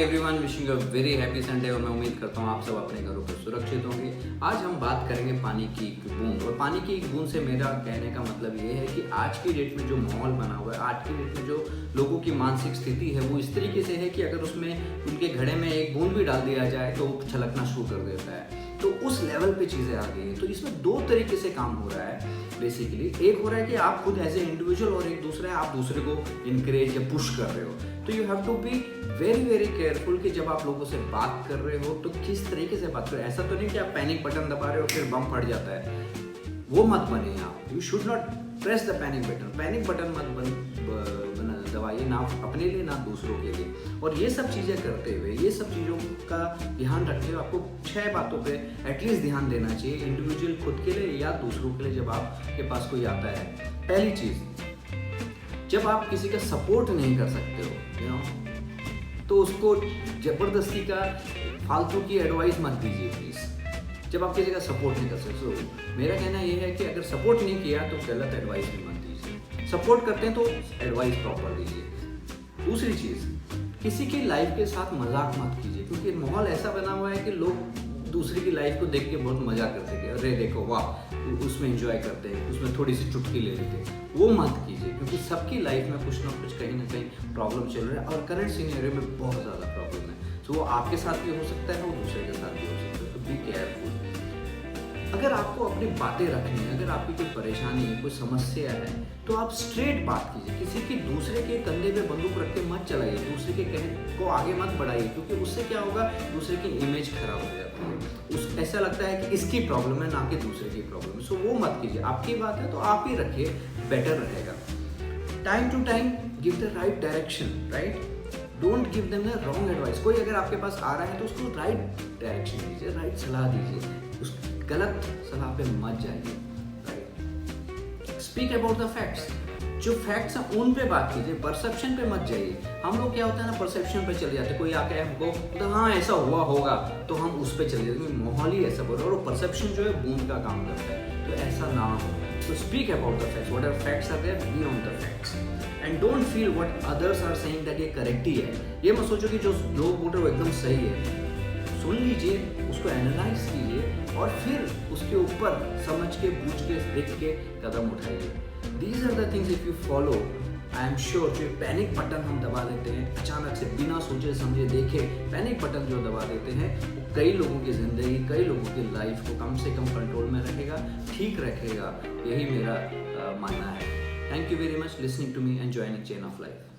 Everyone, wishing a very happy Sunday. और मैं उम्मीद करता हूँ आप सब अपने घरों पर सुरक्षित होंगे। आज हम बात करेंगे पानी की एक बूंद। और पानी की एक बूंद से मेरा कहने का मतलब ये है कि आज की डेट में जो माहौल बना हुआ है, आज की डेट में जो लोगों की मानसिक स्थिति है वो इस तरीके से है कि अगर उसमें उनके घड़े में एक बूंद भी डाल दिया जाए तो वो छलकना शुरू कर देता है। तो उस लेवल पे चीज़ें आ गई हैं। तो इसमें दो तरीके से काम हो रहा है बेसिकली। एक हो रहा है कि आप खुद एज ए इंडिविजुअल, और एक दूसरा है आप दूसरे को इनकरेज या पुश कर रहे हो। तो you have to be very very careful कि जब आप लोगों से बात कर रहे हो तो किस तरीके से बात कर रहे हो। ऐसा तो नहीं कि आप पैनिक बटन दबा रहे हो फिर बम फट जाता है, वो मत बने आप। You should not press the panic button. Panic button मत दबाइए, ना अपने लिए ना दूसरों के लिए। और ये सब चीज़ें करते हुए, ये सब चीज़ों का ध्यान रखते हुए आपको 6 बातों पे एटलीस्ट ध्यान देना चाहिए, इंडिविजुअल खुद के लिए या दूसरों के लिए जब आपके पास कोई आता है। पहली चीज़, जब आप किसी का सपोर्ट नहीं कर सकते हो तो उसको ज़बरदस्ती का फालतू की एडवाइस मत दीजिए प्लीज़। जब आप किसी का सपोर्ट नहीं कर सकते, तो मेरा कहना ये है कि अगर सपोर्ट नहीं किया तो गलत एडवाइस भी मत दीजिए। सपोर्ट करते हैं तो एडवाइस प्रॉपर दीजिए। दूसरी चीज़, किसी की लाइफ के साथ मजाक मत कीजिए, क्योंकि माहौल ऐसा बना हुआ है कि लोग दूसरे की लाइफ को देख के बहुत मजा करते हैं। अरे देखो वाह, उसमें एंजॉय करते हैं, उसमें थोड़ी सी चुटकी ले लेते हैं। वो मत कीजिए, क्योंकि सबकी लाइफ में कुछ ना कुछ कहीं ना कहीं प्रॉब्लम चल रहा है, और करंट सीनियर में बहुत ज़्यादा प्रॉब्लम है। तो वो आपके साथ भी हो सकता है, वो दूसरे के साथ भी हो सकता है। तो बी केयरफुल। अगर आपको अपनी बातें रखनी है, अगर आपकी कोई परेशानी है, कोई समस्या है, तो आप स्ट्रेट बात कीजिए। किसी की दूसरे के कंधे पे बंदूक रख के मत चलाइए, दूसरे के कहने को आगे मत बढ़ाइए, क्योंकि उससे क्या होगा, दूसरे की इमेज खराब हो जाती है। ऐसा लगता है कि इसकी प्रॉब्लम है, ना कि दूसरे की प्रॉब्लम है। सो वो मत कीजिए। आपकी बात है तो आप ही रखिए, बेटर रहेगा। Time to time give the right direction, right. Don't give them the wrong advice. कोई अगर आपके पास आ रहा है तो उसको राइट डायरेक्शन दीजिए, राइट सलाह दीजिए, उस गलत सलाह पे मत जाइए, right. Speak about the facts. जो फैक्ट्स हैं उन पे बात कीजिए, परसेप्शन पे मत जाइए। हम लोग क्या होता है ना, परसेप्शन पे चले जाते हैं। कोई आके हमको तो हाँ ऐसा हुआ होगा तो हम उस पे चले जाते हैं, माहौल ही ऐसा बोल रहा है। और परसेप्शन जो है बूंद का काम करता है, तो ऐसा ना हो। तो speak about the facts, whatever facts are there, be on the facts and don't feel what others are saying that ये करेक्ट ही है। ये मत सोचो कि जो लोग बोल रहे हो एकदम सही है। सुन लीजिए, उसको एनालाइज कीजिए और फिर उसके ऊपर समझ के, बूझ के, देख के कदम उठाइए। These are the things if you follow, I am sure जो पैनिक बटन हम दबा देते हैं अचानक से, बिना सोचे समझे देखे पैनिक बटन जो दबा देते हैं, वो कई लोगों की ज़िंदगी, कई लोगों की लाइफ को कम से कम कंट्रोल में रखेगा, ठीक रखेगा। यही मेरा मानना है। Thank you very much listening to me and joining chain of life.